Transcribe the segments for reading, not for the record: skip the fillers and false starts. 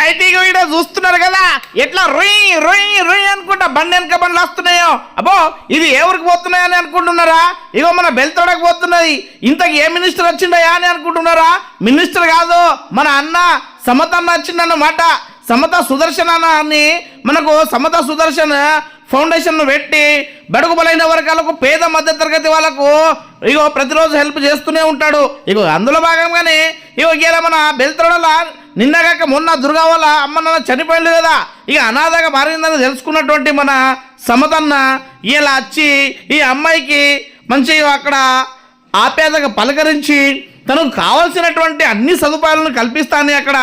అయితే ఇగో ఈడ చూస్తున్నారు కదా ఎట్లా రొయ్యి రొయ్యి రొయ్యి అనుకుంటా బండి వెనక బండ్లు వస్తున్నాయో. అబ్బో ఇది ఎవరికి పోతున్నాయని అనుకుంటున్నారా? ఇగో మన బెల్తోడకు పోతున్నది. ఇంతకు ఏ మినిస్టర్ వచ్చిండయా అని అనుకుంటున్నారా? మినిస్టర్ కాదు, మన అన్న సమత అన్న వచ్చిందన్నమాట. సమత సుదర్శన్ అన్న అని మనకు సమత సుదర్శన్ ఫౌండేషన్ పెట్టి బడుగు బలైన వర్గాలకు, పేద మధ్య తరగతి వాళ్ళకు ఇగో ప్రతిరోజు హెల్ప్ చేస్తూనే ఉంటాడు. ఇగో అందులో భాగంగానే ఇగో ఇలా మన బెల్తోడల నిన్నగాక మొన్న దుర్గా వాళ్ళ అమ్మ నాన్న చనిపోయింది కదా, ఇక అనాథగా మారిందని తెలుసుకున్నటువంటి మన సమతన్న ఇలా వచ్చి ఈ అమ్మాయికి మంచిగా అక్కడ ఆప్యాయతగా పలకరించి తనకు కావాల్సినటువంటి అన్ని సదుపాయాలను కల్పిస్తానని అక్కడ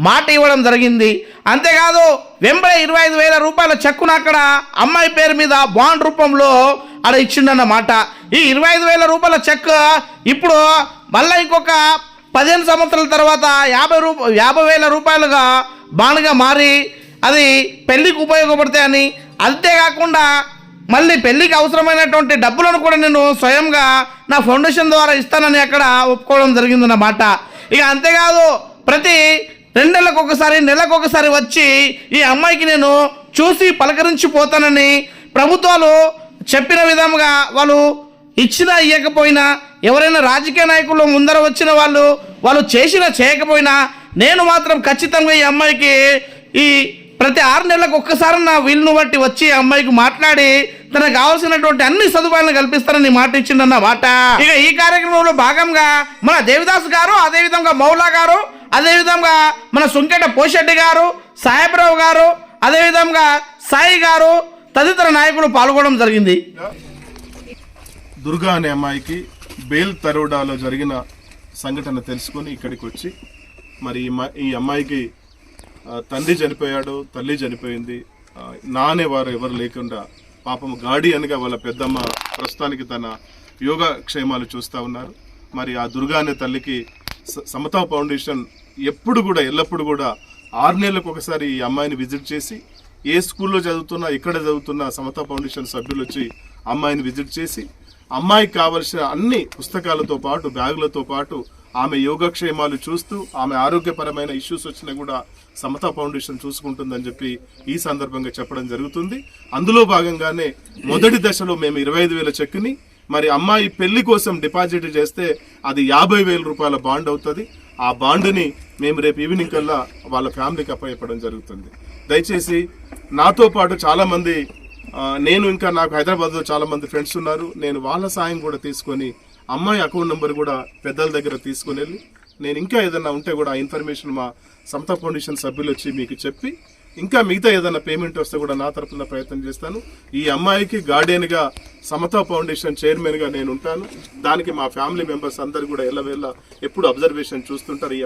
మాట ఇవ్వడం జరిగింది. అంతేకాదు వెంబడే 25,000 రూపాయల చెక్కును అక్కడ అమ్మాయి పేరు మీద బాండ్ రూపంలో అక్కడ ఇచ్చిండన్నమాట. ఈ 25,000 రూపాయల చెక్ ఇప్పుడు మళ్ళీ ఇంకొక 15 సంవత్సరాల తర్వాత 50,000 రూపాయలుగా బాండ్గా మారి అది పెళ్లికి ఉపయోగపడతాయని, అంతేకాకుండా మళ్ళీ పెళ్లికి అవసరమైనటువంటి డబ్బులను కూడా నేను స్వయంగా నా ఫౌండేషన్ ద్వారా ఇస్తానని అక్కడ ఒప్పుకోవడం జరిగిందన్నమాట. ఇక అంతేకాదు ప్రతి 2 నెలలకు ఒకసారి నెలకు ఒకసారి వచ్చి ఈ అమ్మాయికి నేను చూసి పలకరించిపోతానని ప్రభుత్వాలు చెప్పిన విధంగా వాళ్ళు ఇచ్చినా ఇవ్వకపోయినా, ఎవరైనా రాజకీయ నాయకులు ముందర వచ్చిన వాళ్ళు చేసినా చేయకపోయినా నేను మాత్రం ఖచ్చితంగా ఈ అమ్మాయికి ఈ ప్రతి 6 నెలలకు ఒక్కసారి నా వీలును బట్టి వచ్చి అమ్మాయికి మాట్లాడి తనకు కావాల్సినటువంటి అన్ని సదుపాయాలను కల్పిస్తారని మాట ఇచ్చిండన్న మాట. ఇక ఈ కార్యక్రమంలో భాగంగా మన దేవిదాస్ గారు, అదేవిధంగా మౌలా గారు, అదేవిధంగా మన సుంకెట పోషెడ్డి గారు, సాహెబ్రావు గారు, అదేవిధంగా సాయి గారు తదితర నాయకులు పాల్గొనడం జరిగింది. దుర్గా అనే అమ్మాయికి బేల్ తరోడాలో జరిగిన సంఘటన తెలుసుకొని ఇక్కడికి వచ్చి మరి ఈ అమ్మాయికి తండ్రి చనిపోయాడు, తల్లి చనిపోయింది, నానేవారు ఎవరు లేకుండా పాపం గార్డియన్గా వాళ్ళ పెద్దమ్మ ప్రస్తుతానికి తన యోగక్షేమాలు చూస్తూ ఉన్నారు. మరి ఆ దుర్గా అనే తల్లికి సమతా ఫౌండేషన్ ఎప్పుడు కూడా ఎల్లప్పుడు కూడా 6 నెలలకు ఒకసారి ఈ అమ్మాయిని విజిట్ చేసి, ఏ స్కూల్లో చదువుతున్నా ఎక్కడ చదువుతున్నా సమతా ఫౌండేషన్ సభ్యులు వచ్చి అమ్మాయిని విజిట్ చేసి అమ్మాయికి కావలసిన అన్ని పుస్తకాలతో పాటు బ్యాగులతో పాటు ఆమె యోగక్షేమాలు చూస్తూ ఆమె ఆరోగ్యపరమైన ఇష్యూస్ వచ్చినా కూడా సమతా ఫౌండేషన్ చూసుకుంటుందని చెప్పి ఈ సందర్భంగా చెప్పడం జరుగుతుంది. అందులో భాగంగానే మొదటి దశలో మేము 25,000 చెక్కుని మరి అమ్మాయి పెళ్లి కోసం డిపాజిట్ చేస్తే అది 50,000 రూపాయల బాండ్ అవుతుంది. ఆ బాండ్ని మేము రేపు ఈవినింగ్ కల్లా వాళ్ళ ఫ్యామిలీకి అప్పచెప్పడం జరుగుతుంది. దయచేసి నాతో పాటు చాలామంది, నేను ఇంకా నాకు హైదరాబాద్లో చాలామంది ఫ్రెండ్స్ ఉన్నారు, నేను వాళ్ళ సాయం కూడా తీసుకొని అమ్మాయి అకౌంట్ నెంబర్ కూడా పెద్దల దగ్గర తీసుకుని వెళ్ళి నేను ఇంకా ఏదైనా ఉంటే కూడా ఆ ఇన్ఫర్మేషన్ మా సమతా ఫౌండేషన్ సభ్యులు వచ్చి మీకు చెప్పి ఇంకా మిగతా ఏదైనా పేమెంట్ వస్తే కూడా నా తరఫున ప్రయత్నం చేస్తాను. ఈ అమ్మాయికి గార్డియన్గా సమతా ఫౌండేషన్ చైర్మన్గా నేను ఉంటాను. దానికి మా ఫ్యామిలీ మెంబర్స్ అందరు కూడా ఎల్లవేళ్ళ ఎప్పుడు అబ్జర్వేషన్ చూస్తుంటారు, ఈ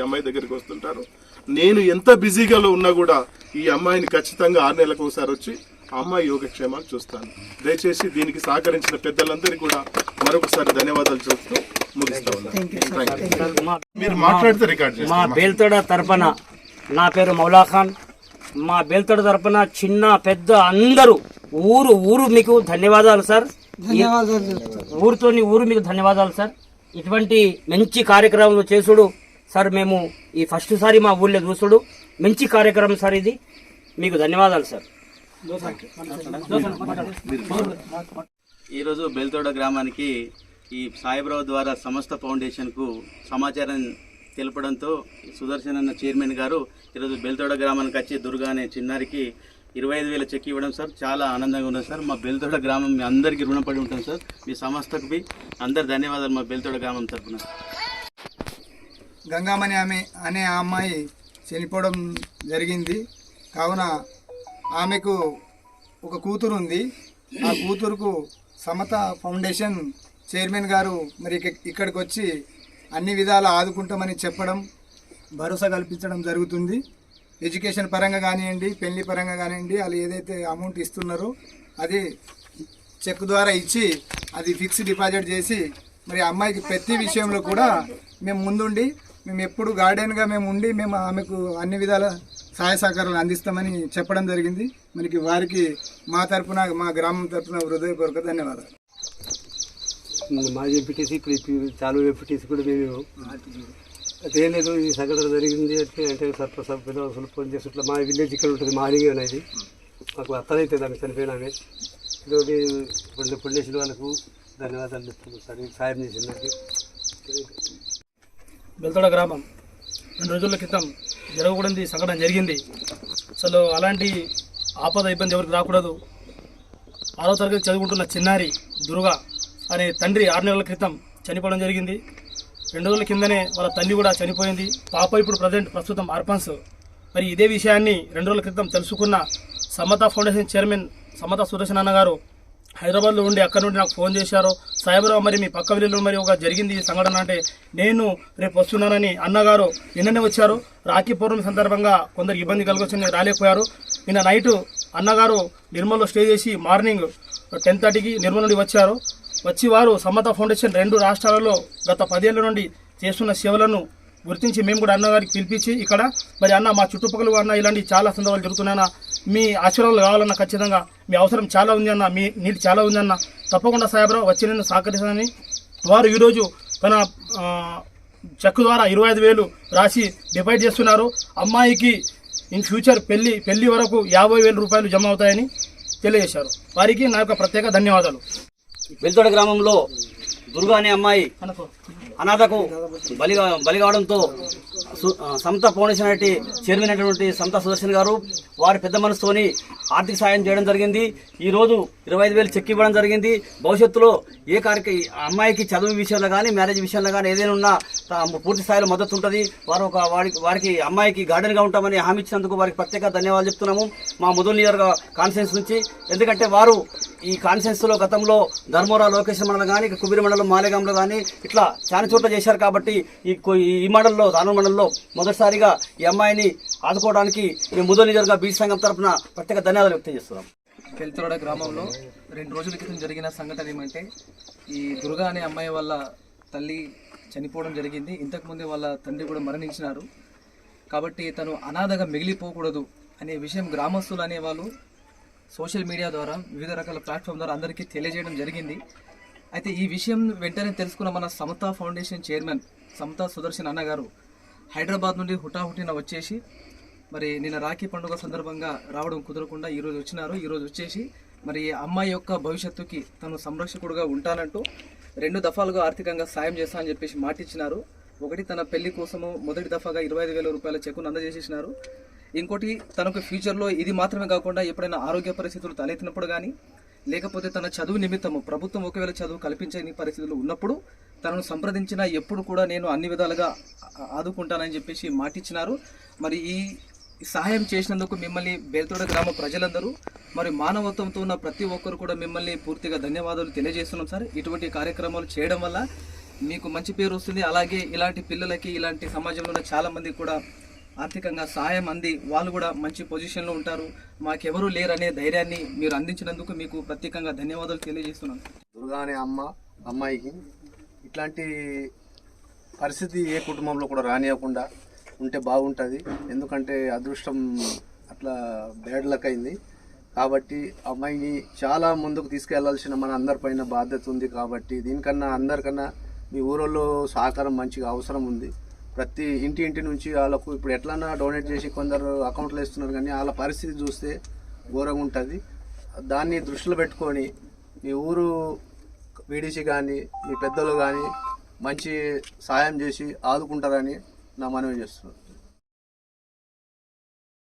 అమ్మాయి దగ్గరికి వస్తుంటారు. నేను ఎంత బిజీగా ఉన్నా కూడా ఈ అమ్మాయిని ఖచ్చితంగా 6 నెలలకు ఒకసారి వచ్చి ఆ అమ్మాయి యోగక్షేమాలు చూస్తాను. దయచేసి దీనికి సహకరించిన పెద్దలందరికీ కూడా మరొకసారి ధన్యవాదాలు చెప్తూ ముగిస్తా ఉన్నాను. మీరు మాట్లాడితే రికార్డ్ చేస్తాను. మా బేల్తోడ తరపున నా పేరు మౌలా ఖాన్. మా బేల్తోడ తరపున చిన్న పెద్ద అందరూ ఊరు మీకు ధన్యవాదాలు సార్. ఊరు మీకు ధన్యవాదాలు సార్. ఇటువంటి మంచి కార్యక్రమం చేసుడు సార్. మేము ఈ ఫస్ట్ సారి మా ఊళ్ళో చూసుడు మంచి కార్యక్రమం సార్. ఇది మీకు ధన్యవాదాలు సార్. ఈరోజు బెల్తోడ గ్రామానికి ఈ సాయిబ్రావు ద్వారా సమస్త ఫౌండేషన్కు సమాచారం తెలపడంతో సుదర్శన్ అన్న చైర్మన్ గారు ఈరోజు బెల్తోడ గ్రామానికి వచ్చి దుర్గా అనే చిన్నారికి 25,000 చెక్ ఇవ్వడం సార్. చాలా ఆనందంగా ఉన్నది సార్. మా బెల్తోడ గ్రామం మీ అందరికీ రుణపడి ఉంటాం సార్. మీ సంస్థకు అందరు ధన్యవాదాలు మా బెల్తోడ గ్రామం తరఫున. గంగామణి అనే ఆ అమ్మాయి చనిపోవడం జరిగింది. కావున ఆమెకు ఒక కూతురు ఉంది. ఆ కూతురుకు సమతా ఫౌండేషన్ చైర్మన్ గారు మరి ఇక్కడికి వచ్చి అన్ని విధాలా ఆదుకుంటామని చెప్పడం, భరోసా కల్పించడం జరుగుతుంది. ఎడ్యుకేషన్ పరంగా కానివ్వండి, పెళ్లి పరంగా కానివ్వండి, వాళ్ళు ఏదైతే అమౌంట్ ఇస్తున్నారో అది చెక్ ద్వారా ఇచ్చి అది ఫిక్స్ డిపాజిట్ చేసి మరి అమ్మాయికి ప్రతి విషయంలో కూడా మేము ముందుండి మేము ఎప్పుడు గార్డెన్గా మేము ఉండి మేము ఆమెకు అన్ని విధాల సహాయ సహకారాలు అందిస్తామని చెప్పడం జరిగింది. మనకి వారికి మా తరఫున మా గ్రామం తరఫున హృదయపూర్వక ధన్యవాదాలు. మా ఎంపీటీసీ ఇప్పుడు చాలు ఎంపీటీసీ కూడా మేము అదే లేదు ఈ సంఘటన జరిగింది అంటే సర్పంచ్ అసలు ఫోన్ చేసి ఇట్లా మా విలేజ్ ఇక్కడ ఉంటుంది మాలింగ్ అనేది మాకు అర్థమైతే దాన్ని చనిపోయినామే ఇదోటి పుణ్యశుల వాళ్ళకు ధన్యవాదాలు చెప్తున్నాను సార్ ఈ సాయం చేసిన నాకు. బెల్తోడ గ్రామం 2 రోజుల క్రితం జరగకూడని సంఘటన జరిగింది. అసలు అలాంటి ఆపద ఇబ్బంది ఎవరికి రాకూడదు. 6వ తరగతి చదువుకుంటున్న చిన్నారి దుర్గా అనే తండ్రి 6 నెలల క్రితం చనిపోవడం జరిగింది. 2 రోజుల కిందనే వాళ్ళ తల్లి కూడా చనిపోయింది. పాప ఇప్పుడు ప్రస్తుతం అర్పన్స్. మరి ఇదే విషయాన్ని 2 రోజుల క్రితం తెలుసుకున్న సమతా ఫౌండేషన్ చైర్మన్ సమతా సుదర్శన్ అన్న గారు హైదరాబాద్లో ఉండి అక్కడ నుండి నాకు ఫోన్ చేశారు. సాయిబరావు మరి మీ పక్క విలేజ్లో మరి ఒక జరిగింది ఈ సంఘటన అంటే నేను రేపు వస్తున్నానని అన్నగారు నిన్ననే వచ్చారు. రాఖీ పౌర్ణమి సందర్భంగా కొందరికి ఇబ్బంది కలగొచ్చని రాలేకపోయారు. నిన్న నైటు అన్నగారు నిర్మల్లో స్టే చేసి మార్నింగ్ 10:30కి నిర్మల్ నుండి వచ్చారు. వచ్చి వారు సమతా ఫౌండేషన్ 2 రాష్ట్రాలలో గత 10 ఏళ్ల నుండి చేస్తున్న సేవలను గుర్తించి మేము కూడా అన్నగారికి పిలిపించి ఇక్కడ మరి అన్న మా చుట్టుపక్కల అన్న ఇలాంటి చాలా సందర్భాలు జరుగుతున్నాయన్న మీ ఆశీర్వాదాలు కావాలన్న ఖచ్చితంగా మీ అవసరం చాలా ఉంది అన్న మీ నీటి చాలా ఉంది అన్న తప్పకుండా సాయిబరావు వచ్చి నేను సహకరిస్తానని వారు ఈరోజు తన చెక్ ద్వారా 25,000 రాసి డిపాజిట్ చేస్తున్నారు. అమ్మాయికి ఇన్ ఫ్యూచర్ పెళ్లి వరకు 50,000 రూపాయలు జమ అవుతాయని తెలియజేశారు. వారికి నా యొక్క ప్రత్యేక ధన్యవాదాలు. బెల్తోడ గ్రామంలో దుర్గా అనే అమ్మాయి అనాథకు బలి కావడంతో సమతా ఫౌండేషన్ అనే చైర్మన్ అయినటువంటి సమతా సుదర్శన్ గారు వారి పెద్ద మనసుతోని ఆర్థిక సాయం చేయడం జరిగింది. ఈరోజు 25,000 చెక్ ఇవ్వడం జరిగింది. భవిష్యత్తులో ఏ అమ్మాయికి చదువు విషయంలో కానీ మ్యారేజ్ విషయంలో కానీ ఏదైనా ఉన్నా పూర్తి స్థాయిలో మద్దతు ఉంటుంది. వారికి అమ్మాయికి గార్డెన్గా ఉంటామని హామీ ఇచ్చినందుకు వారికి ప్రత్యేక ధన్యవాదాలు చెప్తున్నాము మా ముదల్ నియోజక కాన్ఫరెన్స్ నుంచి. ఎందుకంటే వారు ఈ కాన్ఫరెన్స్లో గతంలో ధర్మవరం లొకేషన్ మండలం కానీ కుబీర మండలం మాలేగాంలో కానీ ఇట్లా చాలా చోట్ల చేశారు. కాబట్టి ఈ మండలంలో దానూరు మండలంలో మొదటిసారిగా ఈ అమ్మాయిని ఆదుకోవడానికి మేము ముదల్ నియోజక బీసీ సంఘం తరఫున ప్రత్యేక ధన్యవాదాలు వ్యక్తం చేస్తున్నాం. బెల్తోడ గ్రామంలో 2 రోజుల క్రితం జరిగిన సంఘటన ఏమంటే ఈ దుర్గా అనే అమ్మాయి వాళ్ళ తల్లి చనిపోవడం జరిగింది. ఇంతకుముందే వాళ్ళ తండ్రి కూడా మరణించినారు. కాబట్టి తను అనాథగా మిగిలిపోకూడదు అనే విషయం గ్రామస్తులు అనేవాళ్ళు సోషల్ మీడియా ద్వారా వివిధ రకాల ప్లాట్ఫామ్ ద్వారా అందరికీ తెలియజేయడం జరిగింది. అయితే ఈ విషయం వెంటనే తెలుసుకున్న మన సమతా ఫౌండేషన్ చైర్మన్ సమతా సుదర్శన్ అన్నగారు హైదరాబాద్ నుండి హుటాహుటిన వచ్చేసి మరి నిన్న రాఖీ పండుగ సందర్భంగా రావడం కుదరకుండా ఈరోజు వచ్చినారు. ఈరోజు వచ్చేసి మరి అమ్మాయి యొక్క భవిష్యత్తుకి తను సంరక్షకుడుగా ఉంటానంటూ 2 దఫాలుగా ఆర్థికంగా సాయం చేస్తా అని చెప్పేసి మాటిచ్చినారు. ఒకటి తన పెళ్లి కోసము మొదటి దఫాగా 25,000 రూపాయల చెక్కును అందజేసేసినారు. ఇంకోటి తనకు ఫ్యూచర్లో ఇది మాత్రమే కాకుండా ఎప్పుడైనా ఆరోగ్య పరిస్థితులు తలెత్తినప్పుడు కానీ లేకపోతే తన చదువు నిమిత్తము ప్రభుత్వం ఒకవేళ చదువు కల్పించని పరిస్థితులు ఉన్నప్పుడు తనను సంప్రదించిన ఎప్పుడు కూడా నేను అన్ని విధాలుగా ఆదుకుంటానని చెప్పేసి మాటిచ్చినారు. మరి ఈ సహాయం చేసినందుకు మిమ్మల్ని బెల్తోడ గ్రామ ప్రజలందరూ మరి మానవత్వంతో ఉన్న ప్రతి ఒక్కరు కూడా మిమ్మల్ని పూర్తిగా ధన్యవాదాలు తెలియజేస్తున్నాం సార్. ఇటువంటి కార్యక్రమాలు చేయడం వల్ల మీకు మంచి పేరు వస్తుంది. అలాగే ఇలాంటి పిల్లలకి ఇలాంటి సమాజంలో ఉన్న చాలా మంది కూడా ఆర్థికంగా సహాయం అంది వాళ్ళు కూడా మంచి పొజిషన్లో ఉంటారు. మాకెవరూ లేరనే ధైర్యాన్ని మీరు అందించినందుకు మీకు ప్రత్యేకంగా ధన్యవాదాలు తెలియజేస్తున్నాను. దుర్గా అనే అమ్మాయికి ఇట్లాంటి పరిస్థితి ఏ కుటుంబంలో కూడా రానియకుండా ఉంటే బాగుంటుంది. ఎందుకంటే అదృష్టం అట్లా బ్యాడ్ లక్ అయింది. కాబట్టి అమ్మాయిని చాలా ముందుకు తీసుకెళ్లాల్సిన మన అందరిపైన బాధ్యత ఉంది. కాబట్టి దీనికన్నా అందరికన్నా మీ ఊరిలో సహకారం మంచిగా అవసరం ఉంది. ప్రతి ఇంటి నుంచి వాళ్ళకు ఇప్పుడు ఎట్లన్నా డొనేట్ చేసి కొందరు అకౌంట్లో ఇస్తున్నారు, కానీ వాళ్ళ పరిస్థితి చూస్తే ఘోరంగా ఉంటుంది. దాన్ని దృష్టిలో పెట్టుకొని మీ ఊరు వీడీసీ కానీ మీ పెద్దలు కానీ మంచి సాయం చేసి ఆదుకుంటారని నా మనవి చేస్తున్నాను.